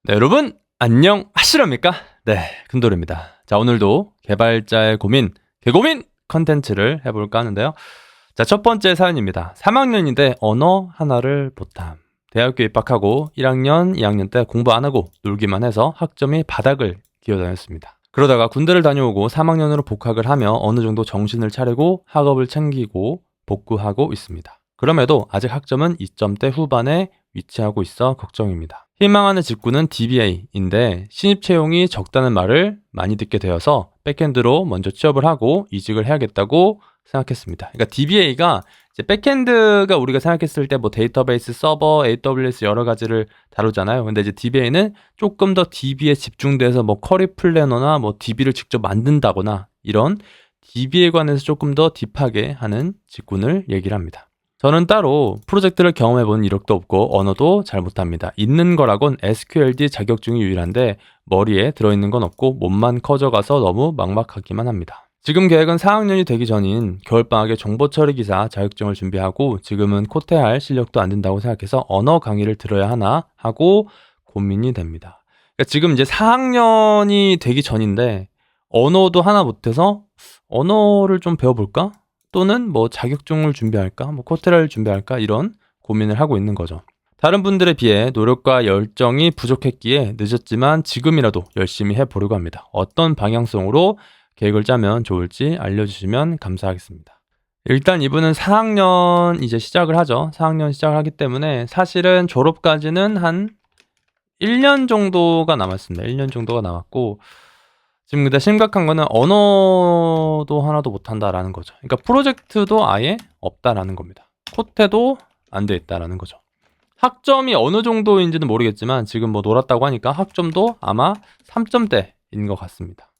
네, 여러분 안녕하시렵니까? 네, 금돌입니다. 자, 오늘도 개발자의 고민, 개고민 컨텐츠를 해볼까 하는데요. 자, 첫 번째 사연입니다. 3학년인데 언어 하나를 못함. 대학교 입학하고 1학년, 2학년 때 공부 안 하고 놀기만 해서 학점이 바닥을 기어다녔습니다. 그러다가 군대를 다녀오고 3학년으로 복학을 하며 어느 정도 정신을 차리고 학업을 챙기고 복구하고 있습니다. 그럼에도 아직 학점은 2점대 후반에 위치하고 있어 걱정입니다. 희망하는 직군은 DBA인데 신입 채용이 적다는 말을 많이 듣게 되어서 백엔드로 먼저 취업을 하고 이직을 해야겠다고 생각했습니다. 그러니까 DBA가 이제 백엔드가 우리가 생각했을 때 뭐 데이터베이스, 서버, AWS 여러 가지를 다루잖아요. 근데 이제 DBA는 조금 더 DB에 집중돼서 뭐 쿼리 플래너나 뭐 DB를 직접 만든다거나 이런 DB에 관해서 조금 더 딥하게 하는 직군을 얘기를 합니다. 저는 따로 프로젝트를 경험해본 이력도 없고 언어도 잘 못합니다. 있는 거라곤 SQLD 자격증이 유일한데 머리에 들어있는 건 없고 몸만 커져가서 너무 막막하기만 합니다. 지금 계획은 4학년이 되기 전인 겨울방학에 정보처리 기사 자격증을 준비하고 지금은 코테할 실력도 안 된다고 생각해서 언어 강의를 들어야 하나 하고 고민이 됩니다. 그러니까 지금 이제 4학년이 되기 전인데 언어도 하나 못해서 언어를 좀 배워볼까? 또는 뭐 자격증을 준비할까? 뭐 코테라를 준비할까? 이런 고민을 하고 있는 거죠. 다른 분들에 비해 노력과 열정이 부족했기에 늦었지만 지금이라도 열심히 해보려고 합니다. 어떤 방향성으로 계획을 짜면 좋을지 알려주시면 감사하겠습니다. 일단 이분은 4학년 이제 시작을 하죠. 4학년 시작을 하기 때문에 사실은 졸업까지는 한 1년 정도가 남았습니다. 1년 정도가 남았고 지금 근데 심각한 거는 언어도 하나도 못한다라는 거죠. 그러니까 프로젝트도 아예 없다라는 겁니다. 코테도 안 돼 있다라는 거죠. 학점이 어느 정도인지는 모르겠지만 지금 뭐 놀았다고 하니까 학점도 아마 3점대인 것 같습니다.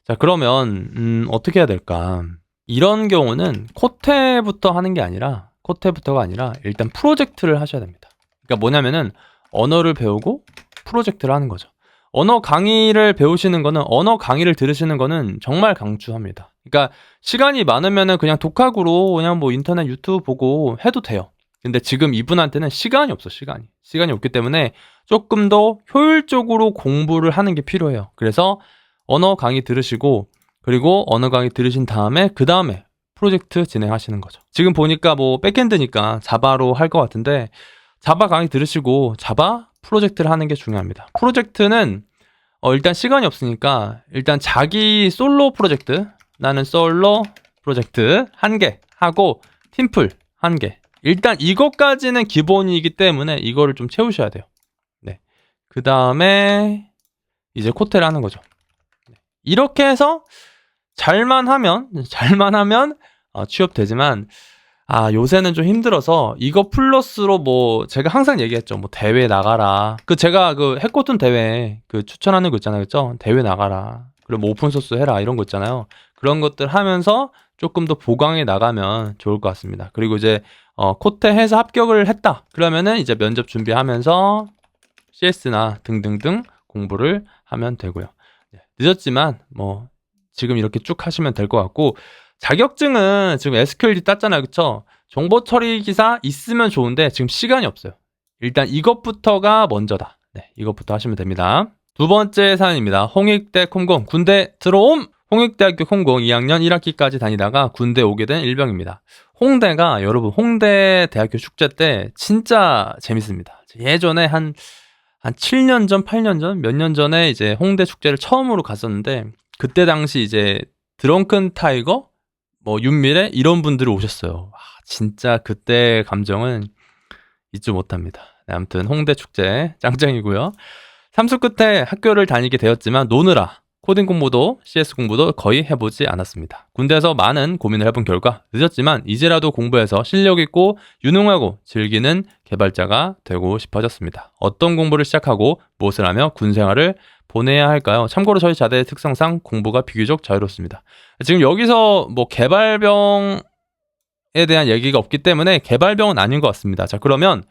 자, 그러면 어떻게 해야 될까? 이런 경우는 코테부터가 아니라 일단 프로젝트를 하셔야 됩니다. 그러니까 뭐냐면은 언어를 배우고 프로젝트를 하는 거죠. 언어 강의를 배우시는 거는 언어 강의를 들으시는 거는 정말 강추합니다. 그러니까 시간이 많으면은 그냥 독학으로 그냥 뭐 인터넷 유튜브 보고 해도 돼요. 근데 지금 이분한테는 시간이 없어, 시간이 없기 때문에 조금 더 효율적으로 공부를 하는 게 필요해요. 그래서 언어 강의 들으시고 그리고 언어 강의 들으신 다음에 그 다음에 프로젝트 진행하시는 거죠. 지금 보니까 뭐 백엔드니까 자바로 할 것 같은데 자바 강의 들으시고 자바 프로젝트를 하는 게 중요합니다. 프로젝트는 일단 시간이 없으니까 일단 자기 솔로 프로젝트, 나는 솔로 프로젝트 1개 하고 팀플 1개. 일단 이것까지는 기본이기 때문에 이거를 좀 채우셔야 돼요. 네. 그 다음에 이제 코테를 하는 거죠. 이렇게 해서 잘만 하면 취업되지만 요새는 좀 힘들어서 이거 플러스로 뭐 제가 항상 얘기했죠. 뭐 대회 나가라. 제가 해코튼 대회 추천하는 거 있잖아요. 그죠? 대회 나가라. 그리고 뭐 오픈소스 해라. 이런 거 있잖아요. 그런 것들 하면서 조금 더 보강해 나가면 좋을 것 같습니다. 그리고 이제 코테 해서 합격을 했다. 그러면은 이제 면접 준비하면서 CS나 등등등 공부를 하면 되고요. 늦었지만 뭐 지금 이렇게 쭉 하시면 될 것 같고 자격증은 지금 SQLD 땄잖아요. 그쵸? 정보 처리 기사 있으면 좋은데 지금 시간이 없어요. 일단 이것부터가 먼저다. 네, 이것부터 하시면 됩니다. 두 번째 사연입니다. 홍익대 콤공 군대 들어옴! 홍익대학교 콤공 2학년 1학기까지 다니다가 군대 오게 된 일병입니다. 홍대가 여러분 홍대 대학교 축제 때 진짜 재밌습니다. 예전에 한 7년 전, 8년 전, 몇 년 전에 이제 홍대 축제를 처음으로 갔었는데 그때 당시 이제 드렁큰 타이거, 뭐 윤미래 이런 분들이 오셨어요. 진짜 그때 감정은 잊지 못합니다. 네, 아무튼 홍대 축제 짱짱이고요. 삼수 끝에 학교를 다니게 되었지만 노느라 코딩 공부도 CS 공부도 거의 해보지 않았습니다. 군대에서 많은 고민을 해본 결과 늦었지만 이제라도 공부해서 실력 있고 유능하고 즐기는 개발자가 되고 싶어졌습니다. 어떤 공부를 시작하고 무엇을 하며 군 생활을 보내야 할까요? 참고로 저희 자대의 특성상 공부가 비교적 자유롭습니다. 지금 여기서 뭐 개발병에 대한 얘기가 없기 때문에 개발병은 아닌 것 같습니다. 자, 그러면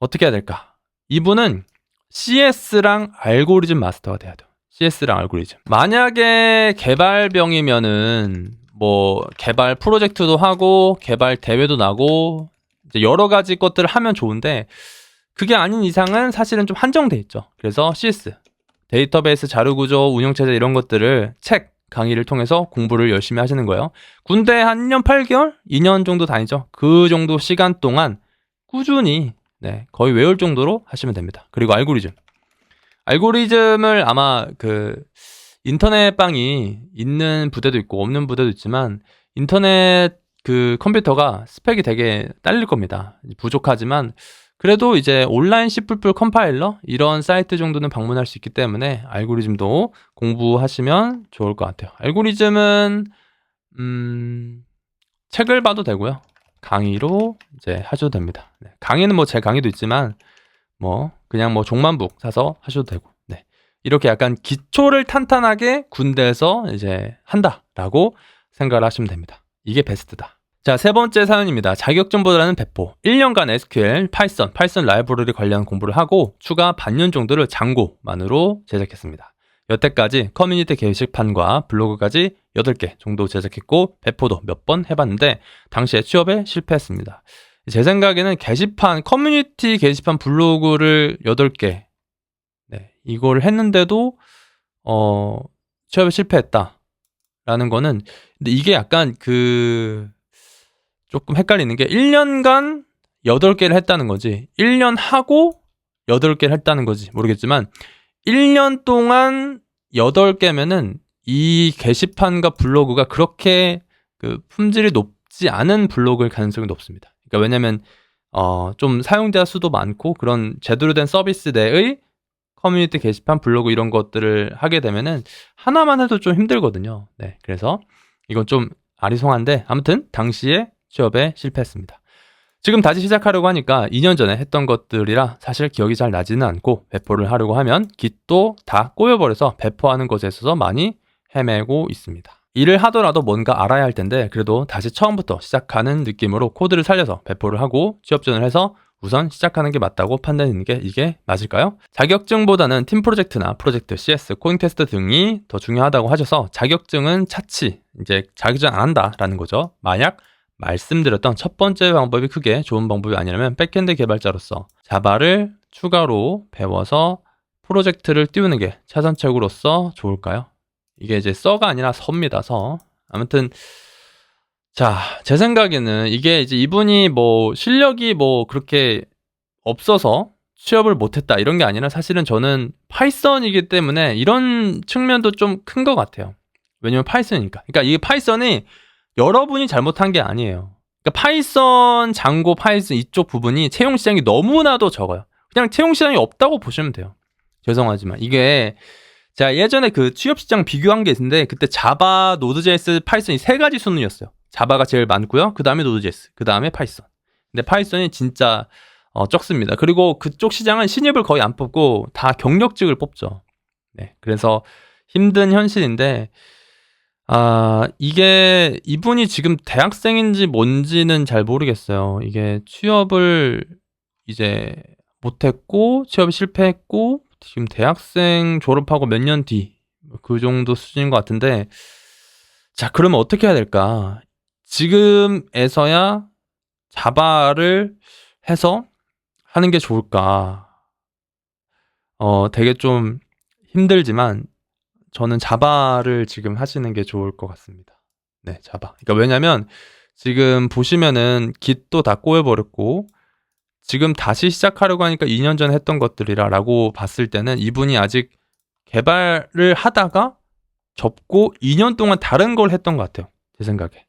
어떻게 해야 될까? 이분은 CS랑 알고리즘 마스터가 돼야 돼요. CS랑 알고리즘. 만약에 개발병이면은 뭐 개발 프로젝트도 하고 개발 대회도 나고 이제 여러 가지 것들을 하면 좋은데 그게 아닌 이상은 사실은 좀 한정돼 있죠. 그래서 CS, 데이터베이스 자료구조, 운영체제 이런 것들을 책, 강의를 통해서 공부를 열심히 하시는 거예요. 군대 한 1년 8개월? 2년 정도 다니죠. 그 정도 시간 동안 꾸준히 거의 외울 정도로 하시면 됩니다. 그리고 알고리즘을 아마 그 인터넷방이 있는 부대도 있고 없는 부대도 있지만 인터넷 그 컴퓨터가 스펙이 되게 딸릴 겁니다. 부족하지만 그래도 이제 온라인 C++ 컴파일러 이런 사이트 정도는 방문할 수 있기 때문에 알고리즘도 공부하시면 좋을 것 같아요. 알고리즘은 책을 봐도 되고요. 강의로 이제 하셔도 됩니다. 강의는 뭐 제 강의도 있지만 그냥 종만북 사서 하셔도 되고. 이렇게 약간 기초를 탄탄하게 군대에서 이제 한다라고 생각을 하시면 됩니다. 이게 베스트다. 자, 세 번째 사연입니다. 자격증보다는 배포. 1년간 SQL, 파이썬 라이브러리 관련 공부를 하고 추가 반년 정도를 장고만으로 제작했습니다. 여태까지 커뮤니티 게시판과 블로그까지 8개 정도 제작했고 배포도 몇 번 해봤는데 당시에 취업에 실패했습니다. 제 생각에는 커뮤니티 게시판 블로그를 8개 이걸 했는데도 취업에 실패했다라는 거는 근데 이게 약간 조금 헷갈리는 게 1년간 8개를 했다는 거지 1년 하고 8개를 했다는 거지 모르겠지만 1년 동안 8개면은 이 게시판과 블로그가 그렇게 품질이 높지 않은 블로그일 가능성이 높습니다. 그러니까 왜냐면 좀 사용자 수도 많고 그런 제대로 된 서비스 내의 커뮤니티 게시판, 블로그 이런 것들을 하게 되면은 하나만 해도 좀 힘들거든요. 그래서 이건 좀 아리송한데 아무튼 당시에 취업에 실패했습니다. 지금 다시 시작하려고 하니까 2년 전에 했던 것들이라 사실 기억이 잘 나지는 않고 배포를 하려고 하면 깃도 다 꼬여버려서 배포하는 것에 있어서 많이 헤매고 있습니다. 일을 하더라도 뭔가 알아야 할 텐데 그래도 다시 처음부터 시작하는 느낌으로 코드를 살려서 배포를 하고 취업전을 해서 우선 시작하는 게 맞다고 판단하는 게 이게 맞을까요? 자격증보다는 팀 프로젝트나 프로젝트, CS, 코딩 테스트 등이 더 중요하다고 하셔서 자격증은 차치, 이제 자격증 안 한다라는 거죠. 만약 말씀드렸던 첫 번째 방법이 크게 좋은 방법이 아니라면 백엔드 개발자로서 자바를 추가로 배워서 프로젝트를 띄우는 게 차선책으로서 좋을까요? 이게 이제 서가 아니라 서입니다. 서. 아무튼 자, 제 생각에는 이게 이제 이분이 실력이 그렇게 없어서 취업을 못했다 이런 게 아니라 사실은 저는 파이썬이기 때문에 이런 측면도 좀 큰 것 같아요. 왜냐면 파이썬이니까. 그러니까 이 파이썬이 여러분이 잘못한 게 아니에요. 그러니까 파이썬, 장고, 파이썬 이쪽 부분이 채용 시장이 너무나도 적어요. 그냥 채용 시장이 없다고 보시면 돼요. 죄송하지만 이게 제가 예전에 취업 시장 비교한 게 있는데 그때 자바, 노드.js, 파이썬이 3가지 순위였어요. 자바가 제일 많고요. 그 다음에 노드.js, 그 다음에 파이썬. 근데 파이썬이 진짜 적습니다. 그리고 그쪽 시장은 신입을 거의 안 뽑고 다 경력직을 뽑죠. 그래서 힘든 현실인데 이게 이분이 지금 대학생인지 뭔지는 잘 모르겠어요. 이게 취업을 이제 못했고 취업에 실패했고 지금 대학생 졸업하고 몇 년 뒤 그 정도 수준인 것 같은데 자 그러면 어떻게 해야 될까? 지금에서야 자바를 해서 하는 게 좋을까? 되게 좀 힘들지만 저는 자바를 지금 하시는 게 좋을 것 같습니다. 자바. 그러니까 왜냐면 지금 보시면은 깃도 다 꼬여버렸고 지금 다시 시작하려고 하니까 2년 전에 했던 것들이라고 봤을 때는 이분이 아직 개발을 하다가 접고 2년 동안 다른 걸 했던 것 같아요. 제 생각에.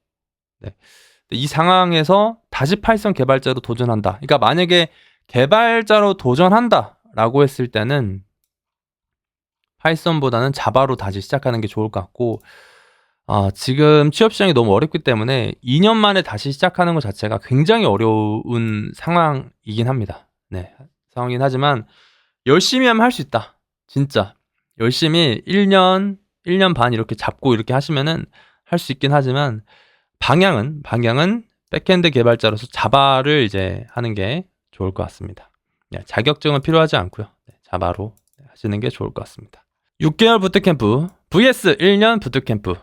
이 상황에서 다시 파이썬 개발자로 도전한다. 그러니까 만약에 개발자로 도전한다라고 했을 때는 파이썬보다는 자바로 다시 시작하는 게 좋을 것 같고 지금 취업 시장이 너무 어렵기 때문에 2년 만에 다시 시작하는 것 자체가 굉장히 어려운 상황이긴 합니다. 상황이긴 하지만 열심히 하면 할 수 있다. 진짜 열심히 1년 반 이렇게 잡고 이렇게 하시면은 할 수 있긴 하지만 방향은 백엔드 개발자로서 자바를 이제 하는 게 좋을 것 같습니다. 자격증은 필요하지 않고요. 자바로 하시는 게 좋을 것 같습니다. 6개월 부트캠프 vs 1년 부트캠프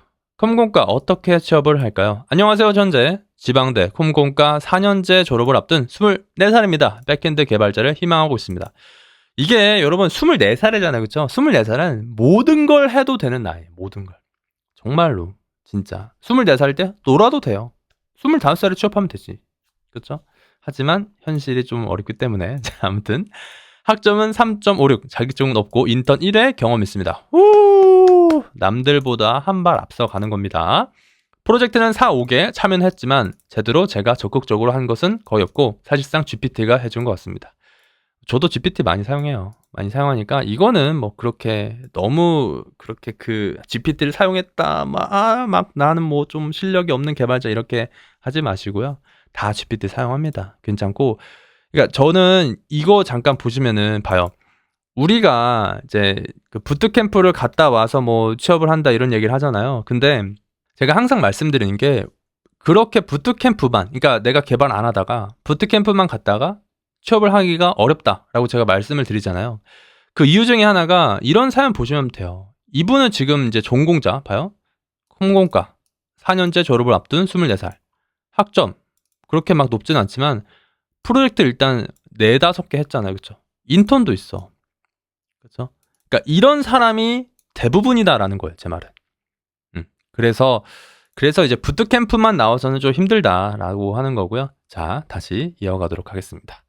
컴공과 어떻게 취업을 할까요? 안녕하세요. 현재 지방대 컴공과 4년제 졸업을 앞둔 24살입니다. 백엔드 개발자를 희망하고 있습니다. 이게 여러분 24살이잖아요. 그쵸? 24살은 모든 걸 해도 되는 나이. 모든 걸. 정말로. 진짜. 24살 때 놀아도 돼요. 25살에 취업하면 되지. 그쵸? 하지만 현실이 좀 어렵기 때문에. 자, 아무튼. 학점은 3.56, 자격증은 없고 인턴 1회 경험 있습니다. 후! 남들보다 한 발 앞서가는 겁니다. 프로젝트는 4, 5개 참여는 했지만 제대로 제가 적극적으로 한 것은 거의 없고 사실상 GPT가 해준 것 같습니다. 저도 GPT 많이 사용해요. 많이 사용하니까 이거는 뭐 그렇게 너무 그렇게 그 GPT를 사용했다 막 나는 뭐 좀 실력이 없는 개발자 이렇게 하지 마시고요. 다 GPT 사용합니다. 괜찮고 그러니까 저는 이거 잠깐 보시면은 봐요. 우리가 이제 그 부트캠프를 갔다 와서 뭐 취업을 한다 이런 얘기를 하잖아요. 근데 제가 항상 말씀드리는 게 그렇게 부트캠프만, 그러니까 내가 개발 안 하다가 부트캠프만 갔다가 취업을 하기가 어렵다라고 제가 말씀을 드리잖아요. 그 이유 중에 하나가 이런 사연 보시면 돼요. 이분은 지금 이제 전공자, 봐요. 컴공과 4년제 졸업을 앞둔 24살. 학점 그렇게 막 높진 않지만 프로젝트 일단 4-5개 했잖아요. 그쵸? 인턴도 있어. 그쵸? 그러니까 이런 사람이 대부분이다라는 거예요. 제 말은. 그래서 이제 부트캠프만 나와서는 좀 힘들다라고 하는 거고요. 자, 다시 이어가도록 하겠습니다.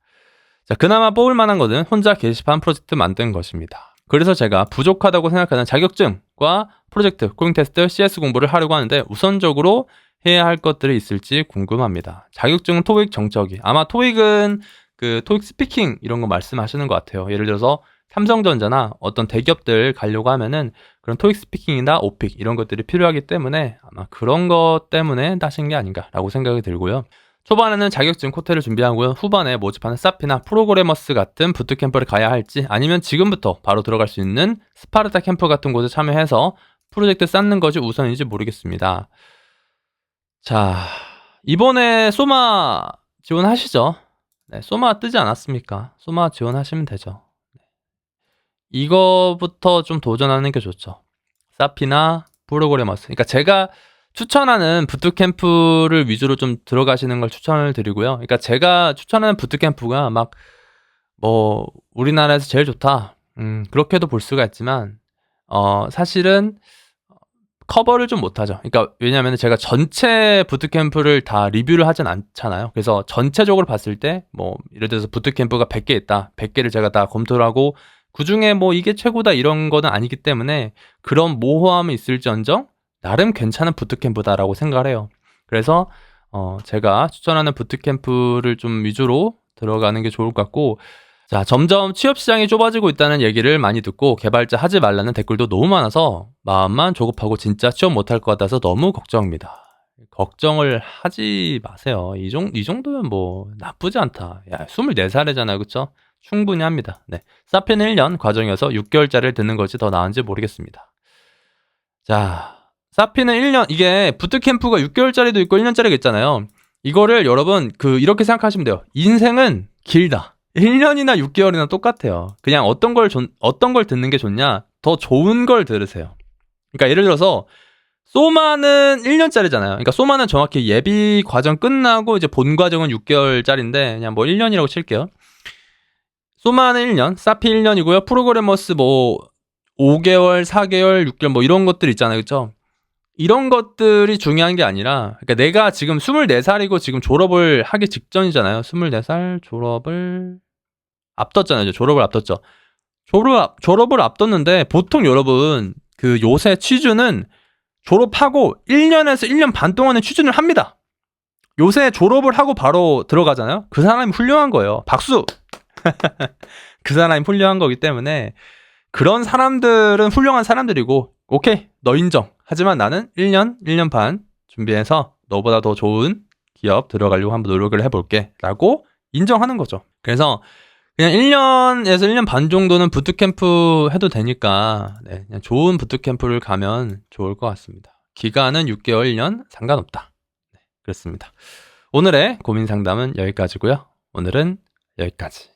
자, 그나마 뽑을 만한 것은 혼자 게시판 프로젝트 만든 것입니다. 그래서 제가 부족하다고 생각하는 자격증과 프로젝트, 코딩 테스트, CS 공부를 하려고 하는데 우선적으로 해야 할 것들이 있을지 궁금합니다. 자격증은 토익 정적이. 아마 토익은 그 토익 스피킹 이런 거 말씀하시는 것 같아요. 예를 들어서 삼성전자나 어떤 대기업들 가려고 하면은 그런 토익 스피킹이나 오픽 이런 것들이 필요하기 때문에 아마 그런 것 때문에 따신 게 아닌가라고 생각이 들고요. 초반에는 자격증 코테를 준비하고요. 후반에 모집하는 사피나 프로그래머스 같은 부트캠프를 가야 할지 아니면 지금부터 바로 들어갈 수 있는 스파르타 캠프 같은 곳에 참여해서 프로젝트 쌓는 것이 우선인지 모르겠습니다. 자, 이번에 소마 지원하시죠? 네, 소마 뜨지 않았습니까? 소마 지원하시면 되죠. 이거부터 좀 도전하는 게 좋죠. 사피나 프로그래머스. 그러니까 제가 추천하는 부트캠프를 위주로 좀 들어가시는 걸 추천을 드리고요. 그러니까 제가 추천하는 부트캠프가 막 뭐 우리나라에서 제일 좋다. 그렇게도 볼 수가 있지만 사실은 커버를 좀 못하죠. 그러니까 왜냐하면 제가 전체 부트캠프를 다 리뷰를 하진 않잖아요. 그래서 전체적으로 봤을 때 뭐 예를 들어서 부트캠프가 100개 있다. 100개를 제가 다 검토를 하고 그중에 뭐 이게 최고다 이런 거는 아니기 때문에 그런 모호함이 있을지언정 나름 괜찮은 부트캠프다라고 생각을 해요. 그래서 제가 추천하는 부트캠프를 좀 위주로 들어가는 게 좋을 것 같고 자, 점점 취업시장이 좁아지고 있다는 얘기를 많이 듣고 개발자 하지 말라는 댓글도 너무 많아서 마음만 조급하고 진짜 취업 못할 것 같아서 너무 걱정입니다. 걱정을 하지 마세요. 이 정도면 뭐 나쁘지 않다. 야, 24살이잖아요. 그쵸? 충분히 합니다. 네. 사피는 1년 과정이어서 6개월짜리를 듣는 것이 더 나은지 모르겠습니다. 자, 사피는 1년, 이게 부트캠프가 6개월짜리도 있고 1년짜리가 있잖아요. 이거를 여러분 이렇게 생각하시면 돼요. 인생은 길다. 1년이나 6개월이나 똑같아요. 그냥 어떤 걸 듣는 게 좋냐? 더 좋은 걸 들으세요. 그러니까 예를 들어서 소마는 1년짜리잖아요. 그러니까 소마는 정확히 예비 과정 끝나고 이제 본 과정은 6개월짜리인데 그냥 뭐 1년이라고 칠게요. 소마는 1년, 사피 1년이고요. 프로그래머스 뭐 5개월, 4개월, 6개월 뭐 이런 것들 있잖아요. 그렇죠? 이런 것들이 중요한 게 아니라 그러니까 내가 지금 24살이고 지금 졸업을 하기 직전이잖아요. 24살 졸업을 앞뒀잖아요. 졸업을 앞뒀죠. 졸업을 앞뒀는데 보통 여러분 그 요새 취준은 졸업하고 1년에서 1년 반 동안의 취준을 합니다. 요새 졸업을 하고 바로 들어가잖아요. 그 사람이 훌륭한 거예요. 박수! 그 사람이 훌륭한 거기 때문에 그런 사람들은 훌륭한 사람들이고 오케이 너 인정. 하지만 나는 1년, 1년 반 준비해서 너보다 더 좋은 기업 들어가려고 한번 노력을 해볼게 라고 인정하는 거죠. 그래서 그냥 1년에서 1년 반 정도는 부트캠프 해도 되니까 네, 그냥 좋은 부트캠프를 가면 좋을 것 같습니다. 기간은 6개월, 1년 상관없다. 네, 그렇습니다. 오늘의 고민 상담은 여기까지고요. 오늘은 여기까지.